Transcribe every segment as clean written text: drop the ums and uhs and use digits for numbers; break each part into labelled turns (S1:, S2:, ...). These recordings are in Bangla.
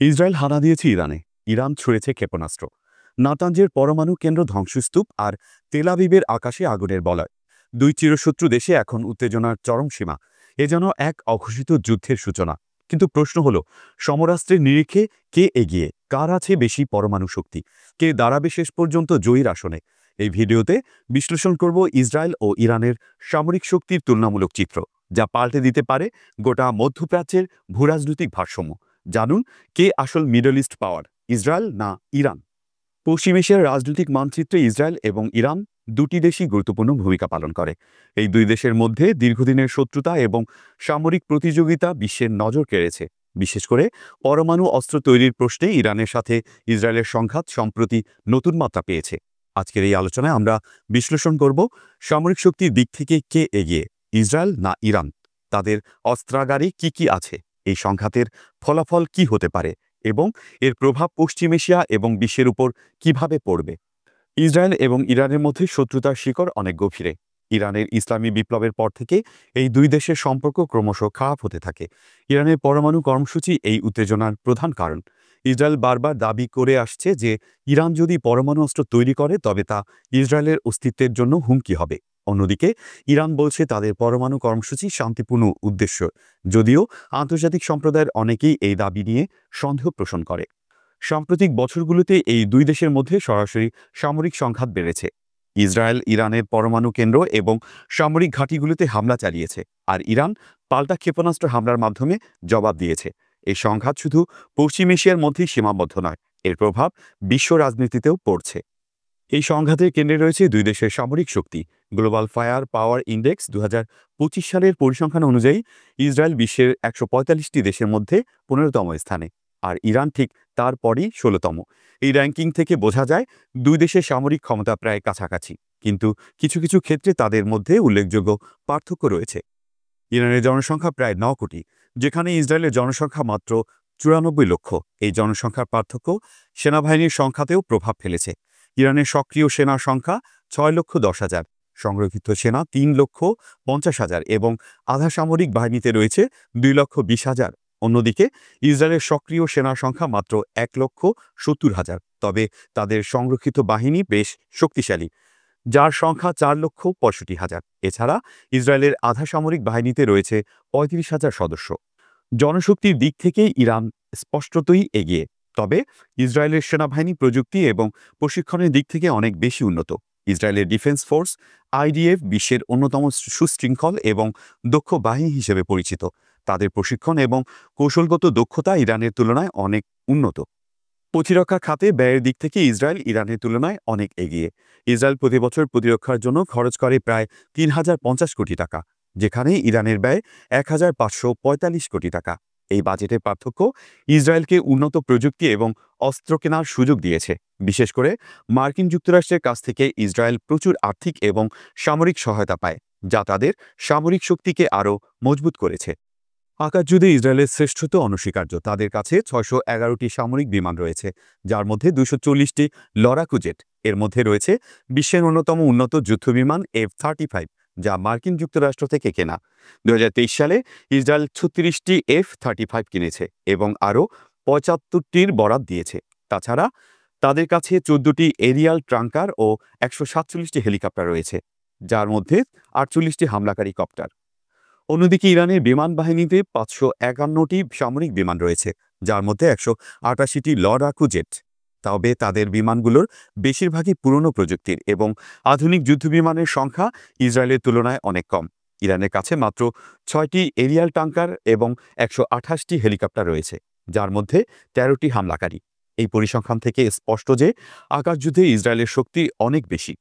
S1: ইসরায়েল হানা দিয়েছে ইরানে। ইরান ছুড়েছে ক্ষেপণাস্ত্র। নাতাঞ্জের পরমাণু কেন্দ্র ধ্বংসস্তূপ আর তেল আবিবের আকাশে আগুনের বলয়। দুই চিরশত্রু দেশে এখন উত্তেজনার চরম সীমা। এ যেন এক অঘোষিত যুদ্ধের সূচনা। কিন্তু প্রশ্ন হলো, সমরাস্ত্রের নিরিখে কে এগিয়ে, কার আছে বেশি পরমাণু শক্তি, কে দাঁড়াবে শেষ পর্যন্ত জয়ীর আসনে? এই ভিডিওতে বিশ্লেষণ করব ইসরায়েল ও ইরানের সামরিক শক্তির তুলনামূলক চিত্র, যা পাল্টে দিতে পারে গোটা মধ্যপ্রাচ্যের ভূরাজনৈতিক ভারসাম্য। জানুন, কে আসল মিডল ইস্ট পাওয়ার, ইসরায়েল না ইরান? পশ্চিম এশিয়ার রাজনৈতিক মানচিত্রে ইসরায়েল এবং ইরান দুটি দেশই গুরুত্বপূর্ণ ভূমিকা পালন করে। এই দুই দেশের মধ্যে দীর্ঘদিনের শত্রুতা এবং সামরিক প্রতিযোগিতা বিশ্বের নজর কেড়েছে। বিশেষ করে পরমাণু অস্ত্র তৈরির প্রশ্নে ইরানের সাথে ইসরায়েলের সংঘাত সম্প্রতি নতুন মাত্রা পেয়েছে। আজকের এই আলোচনায় আমরা বিশ্লেষণ করব, সামরিক শক্তির দিক থেকে কে এগিয়ে, ইসরায়েল না ইরান? তাদের অস্ত্রাগারে কি কি আছে, এই সংঘাতের ফলাফল কি হতে পারে এবং এর প্রভাব পশ্চিম এশিয়া এবং বিশ্বের উপর কিভাবে পড়বে? ইসরায়েল এবং ইরানের মধ্যে শত্রুতার শিকড় অনেক গভীরে। ইরানের ইসলামী বিপ্লবের পর থেকে এই দুই দেশের সম্পর্ক ক্রমশ খারাপ হতে থাকে। ইরানের পরমাণু কর্মসূচি এই উত্তেজনার প্রধান কারণ। ইসরায়েল বারবার দাবি করে আসছে যে ইরান যদি পরমাণু অস্ত্র তৈরি করে তবে তা ইসরায়েলের অস্তিত্বের জন্য হুমকি হবে। অন্যদিকে ইরান বলছে তাদের পরমাণু কর্মসূচি শান্তিপূর্ণ উদ্দেশ্য, যদিও আন্তর্জাতিক সম্প্রদায়ের অনেকেই এই দাবি নিয়ে সন্দেহ পোষণ করে। সাম্প্রতিক বছরগুলোতে এই দুই দেশের মধ্যে সরাসরি সামরিক সংঘাত বেড়েছে। ইসরায়েল ইরানের পরমাণু কেন্দ্র এবং সামরিক ঘাঁটিগুলোতে হামলা চালিয়েছে, আর ইরান পাল্টা ক্ষেপণাস্ত্র হামলার মাধ্যমে জবাব দিয়েছে। এই সংঘাত শুধু পশ্চিম এশিয়ার মধ্যেই সীমাবদ্ধ নয়, এর প্রভাব বিশ্ব রাজনীতিতেও পড়ছে। এই সংঘাতের কেন্দ্রে রয়েছে দুই দেশের সামরিক শক্তি। গ্লোবাল ফায়ার পাওয়ার ইন্ডেক্স 2025 সালের পরিসংখ্যান অনুযায়ী ইসরায়েল বিশ্বের 145টি দেশের মধ্যে 15তম স্থানে, আর ইরান ঠিক তারপরই 16তম। এই র্যাঙ্কিং থেকে বোঝা যায় দুই দেশের সামরিক ক্ষমতা প্রায় কাছাকাছি, কিন্তু কিছু কিছু ক্ষেত্রে তাদের মধ্যে উল্লেখযোগ্য পার্থক্য রয়েছে। ইরানের জনসংখ্যা প্রায় 9 কোটি, যেখানে ইসরায়েলের জনসংখ্যা মাত্র 94 লক্ষ। এই জনসংখ্যার পার্থক্য সেনাবাহিনীর সংখ্যাতেও প্রভাব ফেলেছে। ইরানের সক্রিয় সেনার সংখ্যা 6,10,000, সংরক্ষিত সেনা 3,50,000 এবং আধা সামরিক বাহিনীতে রয়েছে 2,20,000। অন্যদিকে ইসরায়েলের সক্রিয় সেনার সংখ্যা মাত্র 1,70,000, তবে তাদের সংরক্ষিত বাহিনী বেশ শক্তিশালী, যার সংখ্যা 4,65,000। এছাড়া ইসরায়েলের আধা সামরিক বাহিনীতে রয়েছে 35,000 সদস্য। জনশক্তির দিক থেকে ইরান স্পষ্টতই এগিয়ে, তবে ইসরায়েলের সেনাবাহিনী প্রযুক্তি এবং প্রশিক্ষণের দিক থেকে অনেক বেশি উন্নত। ইসরায়েলের ডিফেন্স ফোর্স IDF বিশ্বের অন্যতম সুশৃঙ্খল এবং দক্ষ বাহিনী হিসেবে পরিচিত। তাদের প্রশিক্ষণ এবং কৌশলগত দক্ষতা ইরানের তুলনায় অনেক উন্নত। প্রতিরক্ষা খাতে ব্যয়ের দিক থেকে ইসরায়েল ইরানের তুলনায় অনেক এগিয়ে। ইসরায়েল প্রতি বছর প্রতিরক্ষার জন্য খরচ করে প্রায় 3,050 কোটি টাকা, যেখানে ইরানের ব্যয় 1,545 কোটি টাকা। এই বাজেটের পার্থক্য ইসরায়েলকে উন্নত প্রযুক্তি এবং অস্ত্র কেনার সুযোগ দিয়েছে। বিশেষ করে মার্কিন যুক্তরাষ্ট্রের কাছ থেকে ইসরায়েল প্রচুর আর্থিক এবং সামরিক সহায়তা পায়, যা তাদের সামরিক শক্তিকে আরও মজবুত করেছে। আকাশযুদ্ধে ইসরায়েলের শ্রেষ্ঠত্ব অনস্বীকার্য। তাদের কাছে 611টি সামরিক বিমান রয়েছে, যার মধ্যে 240টি লড়াকু জেট। এর মধ্যে রয়েছে বিশ্বের অন্যতম উন্নত যুদ্ধবিমান F-35, যা মার্কিন যুক্তরাষ্ট্র থেকে কেনা। 2023 সালে ইসরায়েল 36টি F-35 কিনেছে এবং আরও 75টির বরাত দিয়েছে। তাছাড়া তাদের কাছে 14টি এরিয়াল ট্রাঙ্কার ও 147টি হেলিকপ্টার রয়েছে, যার মধ্যে 48টি হামলাকারী কপ্টার। অন্যদিকে ইরানের বিমান বাহিনীতে 551টি সামরিক বিমান রয়েছে, যার মধ্যে 188টি লড়াকু জেট। তবে তাদের বিমানগুলোর বেশিরভাগই পুরনো প্রযুক্তির এবং আধুনিক যুদ্ধবিমানের সংখ্যা ইসরায়েলের তুলনায় অনেক কম। ইরানের কাছে মাত্র 6টি এরিয়াল ট্যাঙ্কার এবং 128টি হেলিকপ্টার রয়েছে, যার মধ্যে 13টি হামলাকারী। এই পরিসংখ্যান থেকে স্পষ্ট যে আকাশযুদ্ধে ইসরায়েলের শক্তি অনেক বেশি।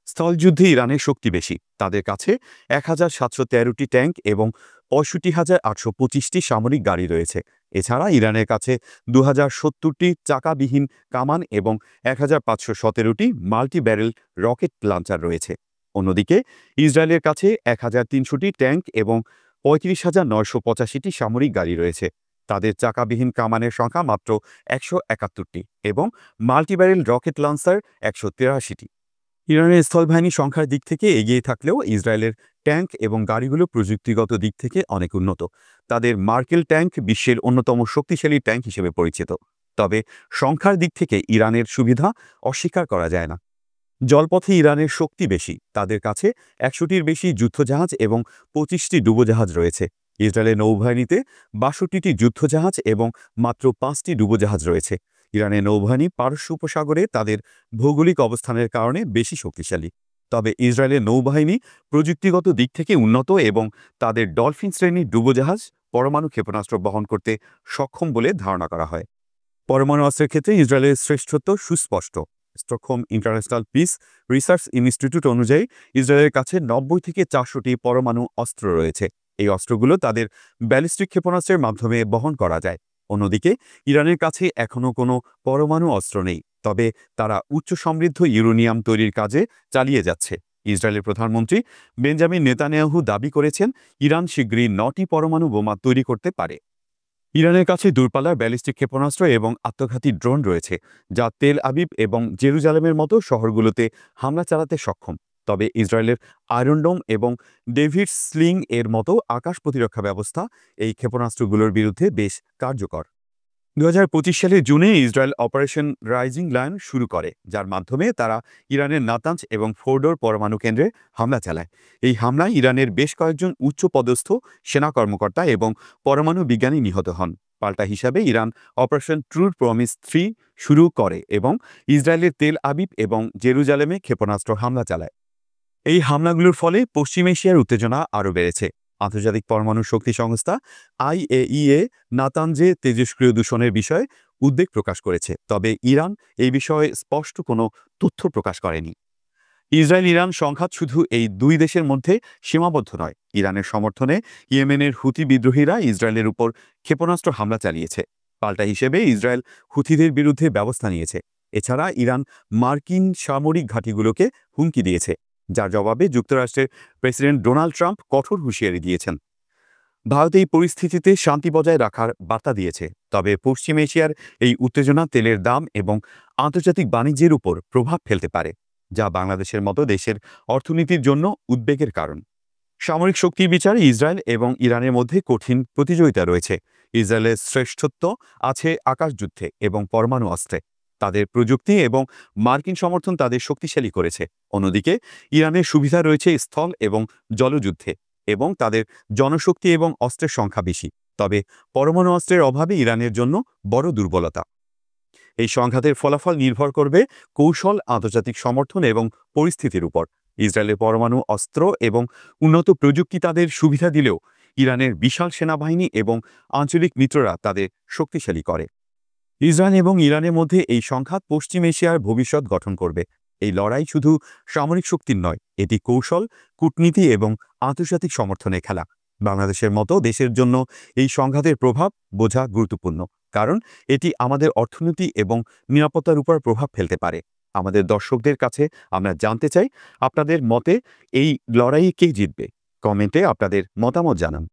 S1: স্থলযুদ্ধে ইরানের শক্তি বেশি। তাদের কাছে 1,713টি ট্যাঙ্ক এবং 65,825টি সামরিক গাড়ি রয়েছে। এছাড়া ইরানের কাছে 2,070টি চাকাবিহীন কামান এবং 1,517টি মাল্টি ব্যারেল রকেট লঞ্চার রয়েছে। অন্যদিকে ইসরায়েলের কাছে 1,300টি ট্যাঙ্ক এবং 35,985টি সামরিক গাড়ি রয়েছে। তাদের চাকাবিহীন কামানের সংখ্যা মাত্র 171টি এবং মাল্টি ব্যারেল রকেট লঞ্চার 183টি। ইরানের স্থলবাহিনী সংখ্যার দিক থেকে এগিয়ে থাকলেও ইসরায়েলের ট্যাঙ্ক এবং গাড়িগুলো প্রযুক্তিগত দিক থেকে অনেক উন্নত। তাদের মার্কেল ট্যাঙ্ক বিশ্বের অন্যতম শক্তিশালী ট্যাঙ্ক হিসেবে পরিচিত। তবে সংখ্যার দিক থেকে ইরানের সুবিধা অস্বীকার করা যায় না। জলপথে ইরানের শক্তি বেশি। তাদের কাছে ১০০টির বেশি যুদ্ধজাহাজ এবং ২৫টি ডুবোজাহাজ রয়েছে। ইসরায়েলের নৌবাহিনীতে ৬২টি যুদ্ধজাহাজ এবং মাত্র ৫টি ডুবোজাহাজ রয়েছে। ইরানের নৌবাহিনী পারস্য উপসাগরে তাদের ভৌগোলিক অবস্থানের কারণে বেশি শক্তিশালী। তবে ইসরায়েলের নৌবাহিনী প্রযুক্তিগত দিক থেকে উন্নত এবং তাদের ডলফিন শ্রেণীর ডুবোজাহাজ পরমাণু ক্ষেপণাস্ত্র বহন করতে সক্ষম বলে ধারণা করা হয়। পরমাণু অস্ত্রের ক্ষেত্রে ইসরায়েলের শ্রেষ্ঠত্ব সুস্পষ্ট। Stockholm international piece research institute অনুযায়ী ইসরায়েলের কাছে ৯০ থেকে ৪০০টি পরমাণু অস্ত্র রয়েছে। এই অস্ত্রগুলো তাদের ব্যালিস্টিক ক্ষেপণাস্ত্রের মাধ্যমে বহন করা যায়। অন্যদিকে ইরানের কাছে এখনও কোনো পরমাণু অস্ত্র নেই, তবে তারা উচ্চ সমৃদ্ধ ইউরেনিয়াম তৈরির কাজে চালিয়ে যাচ্ছে। ইসরায়েলের প্রধানমন্ত্রী বেঞ্জামিন নেতানিয়াহু দাবি করেছেন ইরান শীঘ্রই ৯টি পরমাণু বোমা তৈরি করতে পারে। ইরানের কাছে দূরপাল্লার ব্যালিস্টিক ক্ষেপণাস্ত্র এবং আত্মঘাতী ড্রোন রয়েছে, যা তেল আবিব এবং জেরুজালেমের মতো শহরগুলোতে হামলা চালাতে সক্ষম। তবে ইসরায়েলের আয়রন ডোম এবং ডেভিড স্লিং এর মতো আকাশ প্রতিরক্ষা ব্যবস্থা এই ক্ষেপণাস্ত্রগুলোর বিরুদ্ধে বেশ কার্যকর। ২০২৫ সালের জুনে ইসরায়েল অপারেশন রাইজিং লায়ন শুরু করে, যার মাধ্যমে তারা ইরানের নাতাঞ্জ এবং ফোর্ডোর পরমাণু কেন্দ্রে হামলা চালায়। এই হামলায় ইরানের বেশ কয়েকজন উচ্চপদস্থ সেনা কর্মকর্তা এবং পরমাণু বিজ্ঞানী নিহত হন। পাল্টা হিসাবে ইরান অপারেশন ট্রু প্রমিস ৩ শুরু করে এবং ইসরায়েলের তেল আবিব এবং জেরুজালেমে ক্ষেপণাস্ত্র হামলা চালায়। এই হামলাগুলোর ফলে পশ্চিম এশিয়ার উত্তেজনা আরও বেড়েছে। আন্তর্জাতিক পরমাণু শক্তি সংস্থা IAEA নাতাঞ্জে তেজস্ক্রিয় দূষণের বিষয়ে উদ্বেগ প্রকাশ করেছে, তবে ইরান এই বিষয়ে স্পষ্ট কোনো তথ্য প্রকাশ করেনি। ইসরায়েল ইরান সংঘাত শুধু এই দুই দেশের মধ্যে সীমাবদ্ধ নয়। ইরানের সমর্থনে ইয়েমেনের হুথি বিদ্রোহীরা ইসরায়েলের উপর ক্ষেপণাস্ত্র হামলা চালিয়েছে। পাল্টা হিসেবে ইসরায়েল হুথিদের বিরুদ্ধে ব্যবস্থা নিয়েছে। এছাড়া ইরান মার্কিন সামরিক ঘাঁটিগুলোকে হুমকি দিয়েছে, যার জবাবে যুক্তরাষ্ট্রের প্রেসিডেন্ট ডোনাল্ড ট্রাম্প কঠোর হুঁশিয়ারি দিয়েছেন। ভারত এই পরিস্থিতিতে শান্তি বজায় রাখার বার্তা দিয়েছে, তবে পশ্চিম এশিয়ার এই উত্তেজনা তেলের দাম এবং আন্তর্জাতিক বাণিজ্যের উপর প্রভাব ফেলতে পারে, যা বাংলাদেশের মতো দেশের অর্থনীতির জন্য উদ্বেগের কারণ। সামরিক শক্তির বিচারে ইসরায়েল এবং ইরানের মধ্যে কঠিন প্রতিযোগিতা রয়েছে। ইসরায়েলের শ্রেষ্ঠত্ব আছে আকাশযুদ্ধে এবং পরমাণু অস্ত্রে। তাদের প্রযুক্তি এবং মার্কিন সমর্থন তাদের শক্তিশালী করেছে। অন্যদিকে ইরানের সুবিধা রয়েছে স্থল এবং জলযুদ্ধে এবং তাদের জনশক্তি এবং অস্ত্রের সংখ্যা বেশি। তবে পরমাণু অস্ত্রের অভাবে ইরানের জন্য বড় দুর্বলতা। এই সংঘাতের ফলাফল নির্ভর করবে কৌশল, আন্তর্জাতিক সমর্থন এবং পরিস্থিতির উপর। ইসরায়েলের পরমাণু অস্ত্র এবং উন্নত প্রযুক্তি তাদের সুবিধা দিলেও ইরানের বিশাল সেনাবাহিনী এবং আঞ্চলিক মিত্ররা তাদের শক্তিশালী করে। ইসরায়েল এবং ইরানের মধ্যে এই সংঘাত পশ্চিম এশিয়ার ভবিষ্যৎ গঠন করবে। এই লড়াই শুধু সামরিক শক্তির নয়, এটি কৌশল, কূটনীতি এবং আন্তর্জাতিক সমর্থনের খেলা। বাংলাদেশের মতো দেশের জন্য এই সংঘাতের প্রভাব বোঝা গুরুত্বপূর্ণ, কারণ এটি আমাদের অর্থনীতি এবং নিরাপত্তার উপর প্রভাব ফেলতে পারে। আমাদের দর্শকদের কাছে আমরা জানতে চাই, আপনাদের মতে এই লড়াইয়ে কে জিতবে? কমেন্টে আপনাদের মতামত জানান।